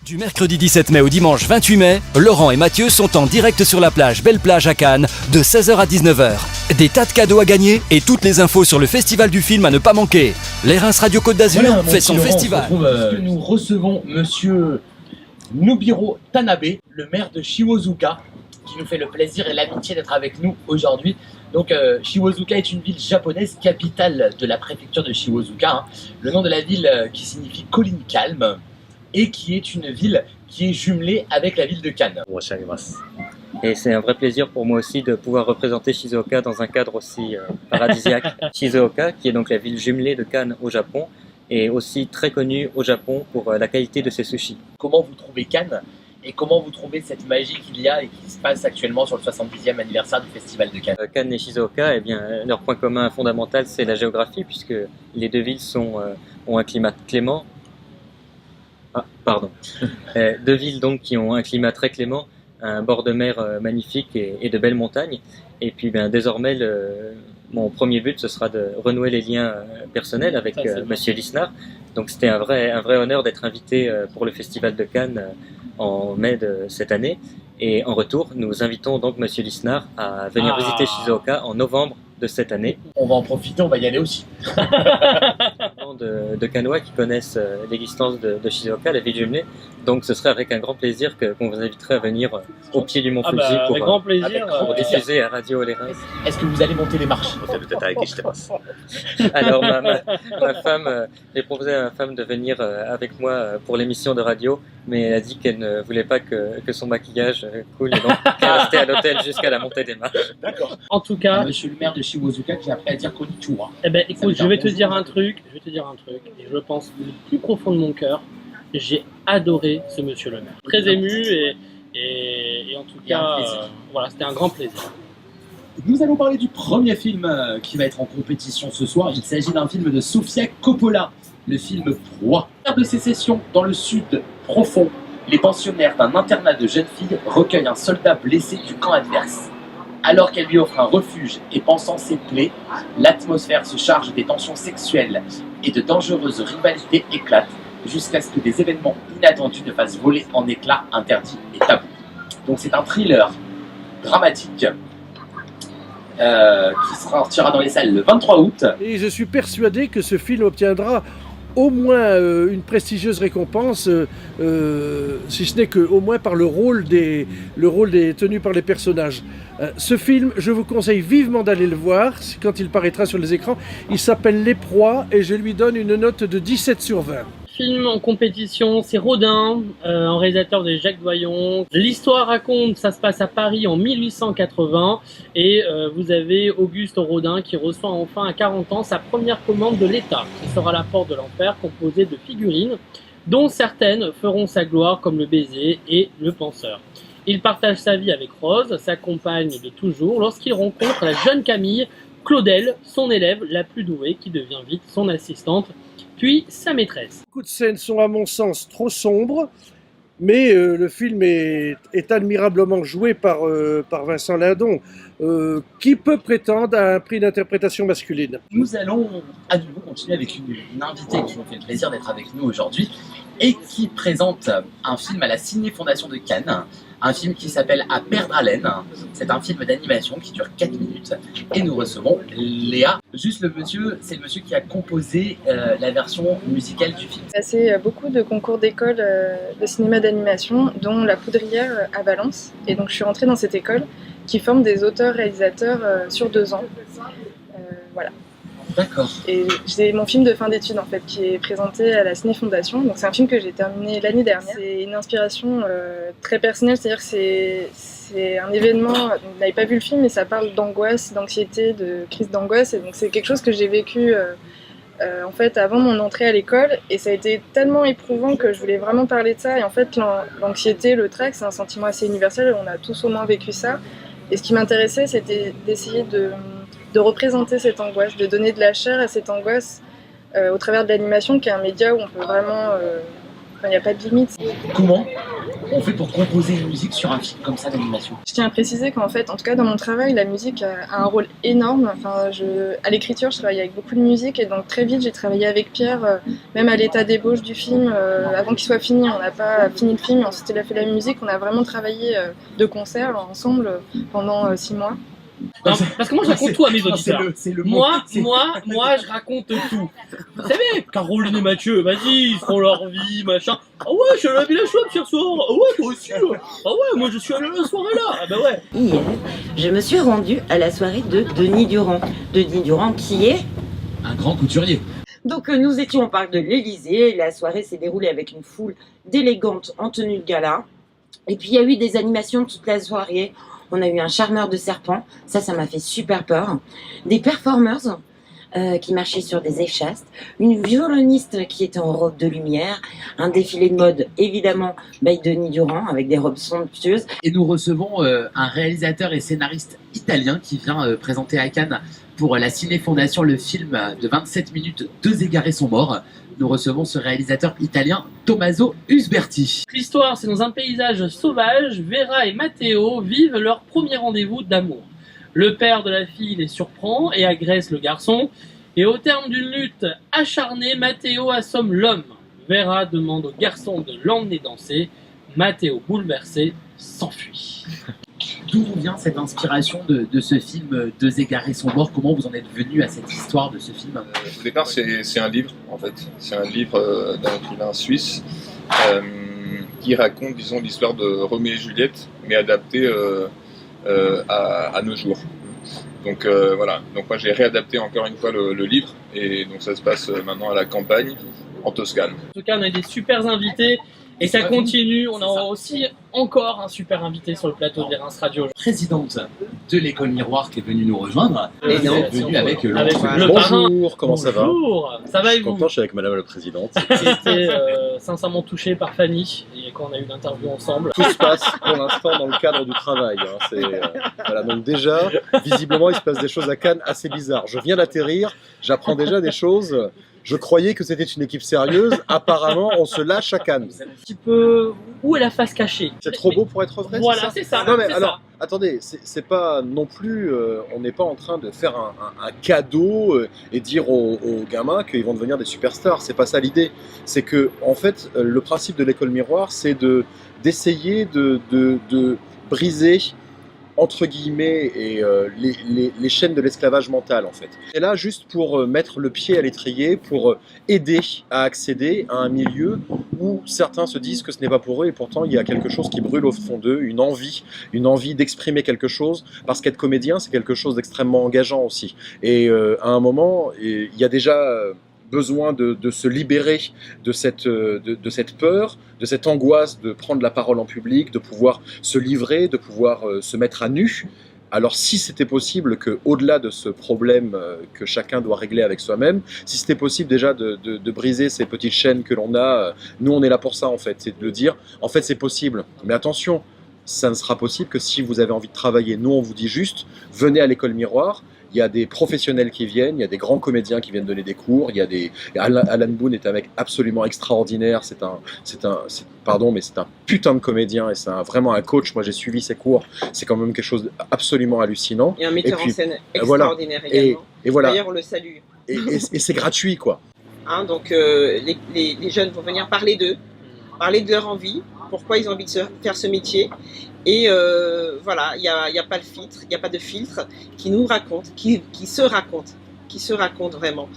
Du mercredi 17 mai au dimanche 28 mai, Laurent et Mathieu sont en direct sur la plage Belle Plage à Cannes de 16h à 19h. Des tas de cadeaux à gagner et toutes les infos sur le festival du film à ne pas manquer. Les Reims Radio Côte d'Azur fait son festival. Nous recevons monsieur Nobuhiro Tanabe, le maire de Shizuoka, qui nous fait le plaisir et l'amitié d'être avec nous aujourd'hui. Donc Shizuoka est une ville japonaise, capitale de la préfecture de Shizuoka. Le nom de la ville qui signifie colline calme, et qui est une ville qui est jumelée avec la ville de Cannes. Et c'est un vrai plaisir pour moi aussi de pouvoir représenter Shizuoka dans un cadre aussi paradisiaque. Shizuoka, qui est donc la ville jumelée de Cannes au Japon, est aussi très connue au Japon pour la qualité de ses sushis. Comment vous trouvez Cannes et comment vous trouvez cette magie qu'il y a et qui se passe actuellement sur le 70e anniversaire du Festival de Cannes? Cannes et Shizuoka, eh bien, leur point commun fondamental, c'est la géographie, puisque les deux villes ont un climat clément. Deux villes donc qui ont un climat très clément, un bord de mer magnifique et de belles montagnes. Et puis désormais, mon premier but, ce sera de renouer les liens personnels avec Monsieur Lisnard. Donc c'était un vrai honneur d'être invité pour le Festival de Cannes en mai de cette année. Et en retour, nous invitons donc Monsieur Lisnard à venir visiter Shizuoka en novembre de cette année. On va en profiter, on va y aller aussi. de Cannois qui connaissent l'existence de Shizuoka, la ville jumelée. Donc ce serait avec un grand plaisir qu'on vous inviterait à venir au pied du mont Fuji pour diffuser à Radio Les Reims. Est-ce que vous allez monter les marches? Alors ma femme, j'ai proposé à ma femme de venir avec moi pour l'émission de radio, mais elle a dit qu'elle ne voulait pas que son maquillage coule, et donc qu'elle restait à l'hôtel jusqu'à la montée des marches. D'accord. En tout cas, monsieur le maire de Shizuoka qui a appris à dire konnichiwa. Eh ben écoute, je vais te dire un truc, et je pense du plus profond de mon cœur, j'ai adoré ce monsieur le maire. Très ému et en tout cas, voilà, c'était un grand plaisir. Nous allons parler du premier film qui va être en compétition ce soir. Il s'agit d'un film de Sofia Coppola, le film Proie. De sécession dans le sud profond, les pensionnaires d'un internat de jeunes filles recueillent un soldat blessé du camp adverse. Alors qu'elle lui offre un refuge et pansant ses plaies, l'atmosphère se charge des tensions sexuelles et de dangereuses rivalités éclatent jusqu'à ce que des événements inattendus ne fassent voler en éclats interdits et tabous. Donc c'est un thriller dramatique qui sortira dans les salles le 23 août. Et je suis persuadé que ce film obtiendra au moins une prestigieuse récompense, si ce n'est qu'au moins par le rôle tenu par les personnages. Ce film, je vous conseille vivement d'aller le voir quand il paraîtra sur les écrans. Il s'appelle Les Proies et je lui donne une note de 17 sur 20. Film en compétition, c'est Rodin, en réalisateur de Jacques Doyon. L'histoire raconte, ça se passe à Paris en 1880 et vous avez Auguste Rodin qui reçoit enfin à 40 ans sa première commande de l'État, qui sera la porte de l'enfer composée de figurines dont certaines feront sa gloire comme le baiser et le penseur. Il partage sa vie avec Rose, sa compagne de toujours, lorsqu'il rencontre la jeune Camille, Claudel, son élève la plus douée qui devient vite son assistante, puis sa maîtresse. Beaucoup de scènes sont à mon sens trop sombres, mais le film est admirablement joué par Vincent Lindon, qui peut prétendre à un prix d'interprétation masculine. Nous allons à nouveau continuer avec une invitée qui nous fait le plaisir d'être avec nous aujourd'hui et qui présente un film à la Ciné Fondation de Cannes, un film qui s'appelle À perdre haleine. C'est un film d'animation qui dure 4 minutes et nous recevons Léa. Juste c'est le monsieur qui a composé la version musicale du film. J'ai passé beaucoup de concours d'école de cinéma d'animation, dont La Poudrière à Valence. Et donc je suis rentrée dans cette école qui forme des auteurs-réalisateurs sur 2 ans. Voilà. D'accord. Et j'ai mon film de fin d'études en fait qui est présenté à la Ciné Fondation. Donc c'est un film que j'ai terminé l'année dernière. C'est une inspiration très personnelle, c'est-à-dire que c'est un événement. Vous n'avez pas vu le film, mais ça parle d'angoisse, d'anxiété, de crise d'angoisse. Et donc c'est quelque chose que j'ai vécu en fait avant mon entrée à l'école. Et ça a été tellement éprouvant que je voulais vraiment parler de ça. Et en fait l'anxiété, le trac, c'est un sentiment assez universel. On a tous au moins vécu ça. Et ce qui m'intéressait, c'était d'essayer de représenter cette angoisse, de donner de la chair à cette angoisse au travers de l'animation, qui est un média où on peut vraiment Enfin, il n'y a pas de limite. Comment on fait pour composer une musique sur un film comme ça d'animation? Je tiens à préciser qu'en fait, en tout cas dans mon travail, la musique a un rôle énorme. Enfin, à l'écriture, je travaille avec beaucoup de musique et donc très vite, j'ai travaillé avec Pierre, même à l'état d'ébauche du film. Avant qu'il soit fini, on n'a pas fini le film, ensuite il a fait la musique. On a vraiment travaillé de concert ensemble pendant 6 mois. Non, parce que moi je raconte tout à mes auditeurs. C'est le Moi, je raconte tout. Vous savez, Caroline et Mathieu, vas-y, ils font leur vie, machin. Ah ouais, je suis allé à la Villa Chouette hier soir. Ah ouais, toi aussi. Ah ouais, moi je suis allé à la soirée là. Ah bah ouais. Hier, je me suis rendue à la soirée de Denis Durand. Denis Durand qui est... un grand couturier. Donc nous étions au parc de l'Élysée. La soirée s'est déroulée avec une foule d'élégantes en tenue de gala. Et puis il y a eu des animations toute la soirée. On a eu un charmeur de serpent, ça m'a fait super peur. Des performers qui marchaient sur des échastes, une violoniste qui était en robe de lumière, un défilé de mode évidemment by Denis Durand avec des robes somptueuses. Et nous recevons un réalisateur et scénariste italien qui vient présenter à Cannes pour la Ciné Fondation le film de 27 minutes, 2 égarés sont morts. Nous recevons ce réalisateur italien, Tommaso Usberti. L'histoire, c'est dans un paysage sauvage, Vera et Matteo vivent leur premier rendez-vous d'amour. Le père de la fille les surprend et agresse le garçon. Et au terme d'une lutte acharnée, Matteo assomme l'homme. Vera demande au garçon de l'emmener danser. Matteo, bouleversé, s'enfuit. D'où vient cette inspiration de ce film 2 égarés sont morts? Comment vous en êtes venu à cette histoire de ce film? Au départ, c'est un livre, en fait. C'est un livre d'un écrivain suisse qui raconte, disons, l'histoire de Roméo et Juliette, mais adaptée à nos jours. Donc voilà. Donc moi, j'ai réadapté encore une fois le livre, et donc ça se passe maintenant à la campagne, en Toscane. En tout cas, on a des super invités. Et ça continue, on aura aussi encore un super invité sur le plateau de l'Erins Radio. Présidente de l'école Miroir qui est venue nous rejoindre. Et vous êtes venue avec le parrain. Bonjour, comment ça va? Bonjour, ça va et vous? Je suis content, je suis avec Madame la Présidente. J'ai été sincèrement touché par Fanny et quand on a eu l'interview ensemble. Tout se passe pour l'instant dans le cadre du travail. Voilà, donc déjà, visiblement, il se passe des choses à Cannes assez bizarres. Je viens d'atterrir, j'apprends déjà des choses. Je croyais que c'était une équipe sérieuse. Apparemment, on se lâche à Cannes. Un petit peu... Où est la face cachée? C'est trop beau pour être vrai. Voilà, c'est ça. Non mais alors, attendez, c'est pas non plus... on n'est pas en train de faire un cadeau et dire aux gamins qu'ils vont devenir des superstars. C'est pas ça l'idée. C'est que, en fait, le principe de l'école Miroir, c'est d'essayer de briser entre guillemets, et les chaînes de l'esclavage mental, en fait. Et là, juste pour mettre le pied à l'étrier, pour aider à accéder à un milieu où certains se disent que ce n'est pas pour eux, et pourtant, il y a quelque chose qui brûle au fond d'eux, une envie d'exprimer quelque chose, parce qu'être comédien, c'est quelque chose d'extrêmement engageant aussi. Et à un moment, il y a déjà... besoin de se libérer de cette peur, de cette angoisse de prendre la parole en public, de pouvoir se livrer, de pouvoir se mettre à nu. Alors si c'était possible qu'au-delà de ce problème que chacun doit régler avec soi-même, si c'était possible déjà de briser ces petites chaînes que l'on a, nous on est là pour ça en fait, c'est de le dire, en fait c'est possible, mais attention, ça ne sera possible que si vous avez envie de travailler. Nous on vous dit juste, venez à l'école Miroir. Il y a des professionnels qui viennent, il y a des grands comédiens qui viennent donner des cours, Alan Boone est un mec absolument extraordinaire, c'est un putain de comédien et c'est vraiment un coach. Moi j'ai suivi ses cours, c'est quand même quelque chose d'absolument hallucinant. Et un metteur en scène extraordinaire également. Et voilà. D'ailleurs on le salue. Et c'est gratuit quoi. Hein, donc les jeunes vont venir parler d'eux, parler de leur envie, pourquoi ils ont envie de faire ce métier. Et voilà, il n'y a pas de filtre, qui nous raconte, qui se raconte vraiment.